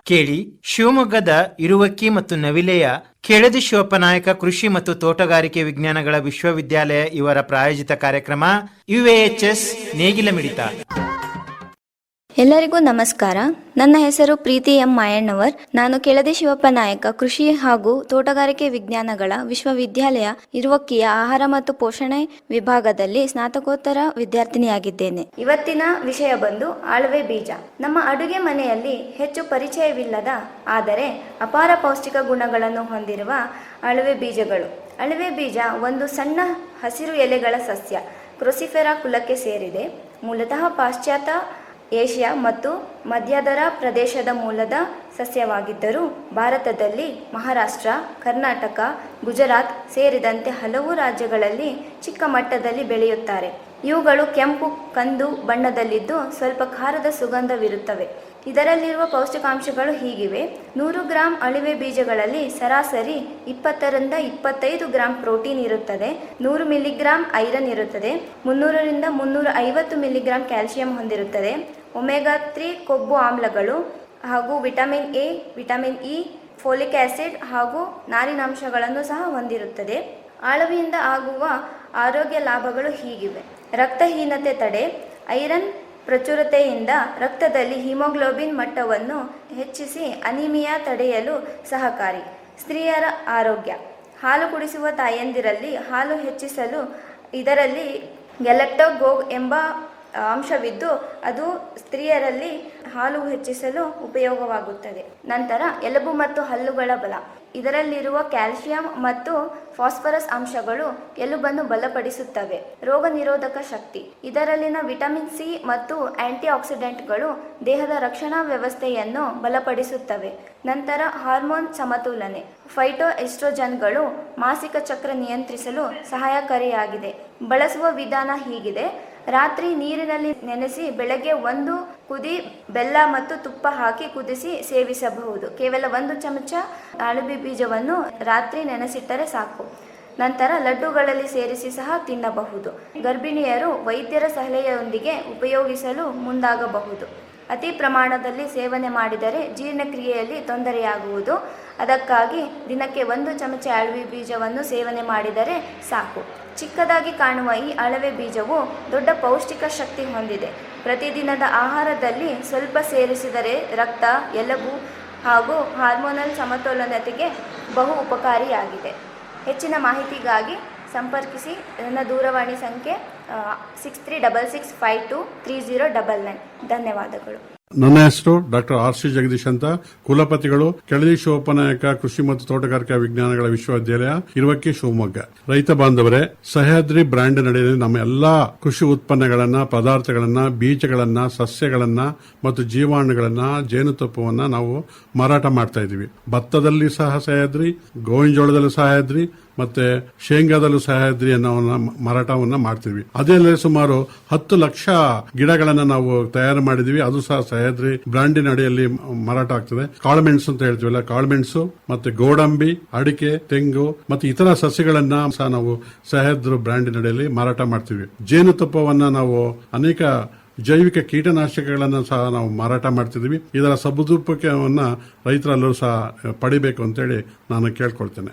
ಕೇಳಿ, ಶಿವಮೊಗ್ಗದ ಇರುವಕ್ಕಿ ಮತ್ತು ನವಿಲೆಯ ಕೆಳದಿ ಶಿವಪ್ಪನಾಯಕ ಕೃಷಿ ಮತ್ತು ತೋಟಗಾರಿಕೆ ವಿಜ್ಞಾನಗಳ ವಿಶ್ವವಿದ್ಯಾಲಯ ಇವರ ಪ್ರಾಯೋಜಿತ ಕಾರ್ಯಕ್ರಮ ಯುಎಎಚ್ಎಸ್ ನೇಗಿಲ ಮಿಡಿತ. ಎಲ್ಲರಿಗೂ ನಮಸ್ಕಾರ. ನನ್ನ ಹೆಸರು ಪ್ರೀತಿ ಎಂ ಮಾಯಣ್ಣವರ್. ನಾನು ಕೆಳದಿ ಶಿವಪ್ಪನಾಯಕ ಕೃಷಿ ಹಾಗೂ ತೋಟಗಾರಿಕೆ ವಿಜ್ಞಾನಗಳ ವಿಶ್ವವಿದ್ಯಾಲಯ ಇರುವಕ್ಕಿಯ ಆಹಾರ ಮತ್ತು ಪೋಷಣೆ ವಿಭಾಗದಲ್ಲಿ ಸ್ನಾತಕೋತ್ತರ ವಿದ್ಯಾರ್ಥಿನಿಯಾಗಿದ್ದೇನೆ. ಇವತ್ತಿನ ವಿಷಯ ಬಂದು ಅಳವೆ ಬೀಜ. ನಮ್ಮ ಅಡುಗೆ ಮನೆಯಲ್ಲಿ ಹೆಚ್ಚು ಪರಿಚಯವಿಲ್ಲದ ಆದರೆ ಅಪಾರ ಪೌಷ್ಟಿಕ ಗುಣಗಳನ್ನು ಹೊಂದಿರುವ ಅಳವೆ ಬೀಜಗಳು. ಅಳವೆ ಬೀಜ ಒಂದು ಸಣ್ಣ ಹಸಿರು ಎಲೆಗಳ ಸಸ್ಯ, ಕ್ರೋಸಿಫೆರಾ ಕುಲಕ್ಕೆ ಸೇರಿದೆ. ಮೂಲತಃ ಪಾಶ್ಚಾತ್ಯ ಏಷ್ಯಾ ಮತ್ತು ಮಧ್ಯದರ ಪ್ರದೇಶದ ಮೂಲದ ಸಸ್ಯವಾಗಿದ್ದರೂ ಭಾರತದಲ್ಲಿ ಮಹಾರಾಷ್ಟ್ರ, ಕರ್ನಾಟಕ, ಗುಜರಾತ್ ಸೇರಿದಂತೆ ಹಲವು ರಾಜ್ಯಗಳಲ್ಲಿ ಚಿಕ್ಕ ಮಟ್ಟದಲ್ಲಿ ಬೆಳೆಯುತ್ತಾರೆ. ಇವುಗಳು ಕೆಂಪು ಕಂದು ಬಣ್ಣದಲ್ಲಿದ್ದು ಸ್ವಲ್ಪ ಖಾರದ ಸುಗಂಧವಿರುತ್ತವೆ. ಇದರಲ್ಲಿರುವ ಪೌಷ್ಟಿಕಾಂಶಗಳು ಹೀಗಿವೆ: 100 ಗ್ರಾಂ ಅಳಿವೆ ಬೀಜಗಳಲ್ಲಿ ಸರಾಸರಿ 20 ರಿಂದ 25 ಗ್ರಾಂ ಪ್ರೋಟೀನ್ ಇರುತ್ತದೆ, 100 ಮಿಲಿಗ್ರಾಂ ಐರನ್ ಇರುತ್ತದೆ, 300 ರಿಂದ 350 ಮಿಲಿಗ್ರಾಂ ಕ್ಯಾಲ್ಸಿಯಂ ಹೊಂದಿರುತ್ತದೆ, ಒಮೆಗಾ 3 ಕೊಬ್ಬು ಆಮ್ಲಗಳು ಹಾಗೂ vitamin A, vitamin E, folic acid ಹಾಗೂ ನಾರಿನಾಂಶಗಳನ್ನು ಸಹ ಹೊಂದಿರುತ್ತದೆ. ಅಳವೆಯಿಂದ ಆಗುವ ಆರೋಗ್ಯ ಲಾಭಗಳು ಹೀಗಿವೆ: ರಕ್ತಹೀನತೆ ತಡೆ, ಐರನ್ ಪ್ರಚುರತೆಯಿಂದ ರಕ್ತದಲ್ಲಿ ಹಿಮೋಗ್ಲೋಬಿನ್ ಮಟ್ಟವನ್ನು ಹೆಚ್ಚಿಸಿ ಅನಿಮಿಯಾ ತಡೆಯಲು ಸಹಕಾರಿ. ಸ್ತ್ರೀಯರ ಆರೋಗ್ಯ, ಹಾಲು ಕುಡಿಸುವ ತಾಯಂದಿರಲ್ಲಿ ಹಾಲು ಹೆಚ್ಚಿಸಲು ಇದರಲ್ಲಿ ಗೆಲಕ್ಟೋಗೋಗ್ ಎಂಬ ಅಂಶವಿದ್ದು ಅದು ಸ್ತ್ರೀಯರಲ್ಲಿ ಹಾಲು ಹೆಚ್ಚಿಸಲು ಉಪಯೋಗವಾಗುತ್ತದೆ. ನಂತರ ಎಲುಬು ಮತ್ತು ಹಲ್ಲುಗಳ ಬಲ, ಇದರಲ್ಲಿರುವ ಕ್ಯಾಲ್ಸಿಯಂ ಮತ್ತು ಫಾಸ್ಫರಸ್ ಅಂಶಗಳು ಎಲುಬನ್ನು ಬಲಪಡಿಸುತ್ತವೆ. ರೋಗ ನಿರೋಧಕ ಶಕ್ತಿ, ಇದರಲ್ಲಿನ ವಿಟಮಿನ್ ಸಿ ಮತ್ತು ಆಂಟಿ ಆಕ್ಸಿಡೆಂಟ್ಗಳು ದೇಹದ ರಕ್ಷಣಾ ವ್ಯವಸ್ಥೆಯನ್ನು ಬಲಪಡಿಸುತ್ತವೆ. ನಂತರ ಹಾರ್ಮೋನ್ ಸಮತೋಲನೆ, ಫೈಟೋ ಎಸ್ಟ್ರೋಜನ್ಗಳು ಮಾಸಿಕ ಚಕ್ರ ನಿಯಂತ್ರಿಸಲು ಸಹಾಯಕಾರಿಯಾಗಿದೆ. ಬಳಸುವ ವಿಧಾನ ಹೀಗಿದೆ: ರಾತ್ರಿ ನೀರಿನಲ್ಲಿ ನೆನೆಸಿ ಬೆಳಗ್ಗೆ 1 ಕುದಿ ಬೆಲ್ಲ ಮತ್ತು ತುಪ್ಪ ಹಾಕಿ ಕುದಿಸಿ ಸೇವಿಸಬಹುದು. ಕೇವಲ 1 ಚಮಚ ಅಳವೆ ಬೀಜವನ್ನು ರಾತ್ರಿ ನೆನೆಸಿಟ್ಟರೆ ಸಾಕು. ನಂತರ ಲಡ್ಡುಗಳಲ್ಲಿ ಸೇರಿಸಿ ಸಹ ತಿನ್ನಬಹುದು. ಗರ್ಭಿಣಿಯರು ವೈದ್ಯರ ಸಲಹೆಯೊಂದಿಗೆ ಉಪಯೋಗಿಸಲು ಮುಂದಾಗಬಹುದು. ಅತಿ ಪ್ರಮಾಣದಲ್ಲಿ ಸೇವನೆ ಮಾಡಿದರೆ ಜೀರ್ಣಕ್ರಿಯೆಯಲ್ಲಿ ತೊಂದರೆಯಾಗುವುದು. ಅದಕ್ಕಾಗಿ ದಿನಕ್ಕೆ 1 ಚಮಚ ಅಳವೆ ಬೀಜವನ್ನು ಸೇವನೆ ಮಾಡಿದರೆ ಸಾಕು. ಚಿಕ್ಕದಾಗಿ ಕಾಣುವ ಈ ಅಳವೆ ಬೀಜವು ದೊಡ್ಡ ಪೌಷ್ಟಿಕ ಶಕ್ತಿ ಹೊಂದಿದೆ. ಪ್ರತಿದಿನದ ಆಹಾರದಲ್ಲಿ ಸ್ವಲ್ಪ ಸೇರಿಸಿದರೆ ರಕ್ತ, ಎಲುಬು ಹಾಗೂ ಹಾರ್ಮೋನಲ್ ಸಮತೋಲನತೆಗೆ ಬಹು ಉಪಕಾರಿಯಾಗಿದೆ. ಹೆಚ್ಚಿನ ಮಾಹಿತಿಗಾಗಿ ಸಂಪರ್ಕಿಸಿ. ನನ್ನ ದೂರವಾಣಿ ಸಂಖ್ಯೆ 6366523099. ಧನ್ಯವಾದಗಳು. ನನ್ನ ಹೆಸರು ಡಾಕ್ಟರ್ ಆರ್ ಸಿ ಜಗದೀಶ್ ಅಂತ, ಕುಲಪತಿಗಳು ಕೆಳದಿ ಶಿವಪ್ಪನಾಯಕ ಕೃಷಿ ಮತ್ತು ತೋಟಗಾರಿಕಾ ವಿಜ್ಞಾನಗಳ ವಿಶ್ವವಿದ್ಯಾಲಯ ಇರುವಕ್ಕಿ, ಶಿವಮೊಗ್ಗ. ರೈತ ಬಾಂಧವರೇ, ಸಹ್ಯಾದ್ರಿ ಬ್ರ್ಯಾಂಡ್ ನಡೆಯಲ್ಲಿ ನಮ್ಮ ಎಲ್ಲಾ ಕೃಷಿ ಉತ್ಪನ್ನಗಳನ್ನ, ಪದಾರ್ಥಗಳನ್ನ, ಬೀಜಗಳನ್ನ, ಸಸ್ಯಗಳನ್ನ ಮತ್ತು ಜೀವಾಣುಗಳನ್ನ, ಜೇನುತುಪ್ಪವನ್ನ ನಾವು ಮಾರಾಟ ಮಾಡ್ತಾ ಇದೀವಿ. ಭತ್ತದಲ್ಲಿ ಸಹ ಸಹ್ಯಾದ್ರಿ, ಗೋವಿನ ಸಹ್ಯಾದ್ರಿ ಮತ್ತೆ ಶೇಂಗಾದಲ್ಲೂ ಸಹ್ಯಾದ್ರಿ ಅನ್ನೋ ಮಾರಾಟವನ್ನ ಮಾಡ್ತೀವಿ. ಅದೇ ಸುಮಾರು 10 ಲಕ್ಷ ಗಿಡಗಳನ್ನ ನಾವು ತಯಾರು ಮಾಡಿದೀವಿ. ಅದು ಸಹ ಸಹ್ಯಾದ್ರಿ ಬ್ರಾಂಡಿನ ಅಡಿಯಲ್ಲಿ ಮಾರಾಟ ಆಗ್ತದೆ. ಕಾಳುಮೆಣಸು ಅಂತ ಹೇಳ್ತೀವಲ್ಲ, ಕಾಳುಮೆಣಸು ಮತ್ತೆ ಗೋಡಂಬಿ, ಅಡಿಕೆ, ತೆಂಗು ಮತ್ತೆ ಇತರ ಸಸ್ಯಗಳನ್ನ ಸಹ ನಾವು ಸಹ್ಯಾದ್ರಿ ಬ್ರಾಂಡಿನ ಅಡಿಯಲ್ಲಿ ಮಾರಾಟ ಮಾಡ್ತೀವಿ. ಜೇನುತುಪ್ಪವನ್ನ ನಾವು ಅನೇಕ ಜೈವಿಕ ಕೀಟನಾಶಕಗಳನ್ನು ಸಹ ನಾವು ಮಾರಾಟ ಮಾಡ್ತಿದೀವಿ. ಇದರ ಸದುಪಯೋಗವನ್ನ ರೈತರಲ್ಲೂ ಸಹ ಪಡಿಬೇಕು ಅಂತೇಳಿ ನಾನು ಕೇಳ್ಕೊಳ್ತೇನೆ.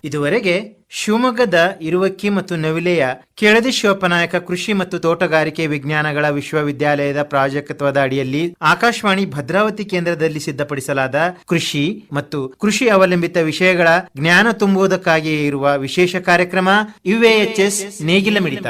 ಇದುವರೆಗೆ ಶಿವಮೊಗ್ಗದ ಇರುವಕ್ಕಿ ಮತ್ತು ನವಿಲೆಯ ಕೆಳದಿ ಶಿವಪ್ಪನಾಯಕ ಕೃಷಿ ಮತ್ತು ತೋಟಗಾರಿಕೆ ವಿಜ್ಞಾನಗಳ ವಿಶ್ವವಿದ್ಯಾಲಯದ ಪ್ರಾಜೆಕ್ಟ್ವದ ಅಡಿಯಲ್ಲಿ ಆಕಾಶವಾಣಿ ಭದ್ರಾವತಿ ಕೇಂದ್ರದಲ್ಲಿ ಸಿದ್ಧಪಡಿಸಲಾದ ಕೃಷಿ ಮತ್ತು ಕೃಷಿ ಅವಲಂಬಿತ ವಿಷಯಗಳ ಜ್ಞಾನ ತುಂಬುವುದಕ್ಕಾಗಿಯೇ ಇರುವ ವಿಶೇಷ ಕಾರ್ಯಕ್ರಮ ಯುಎಎಚ್ಎಸ್ ನೇಗಿಲ ಮಿಡಿತ.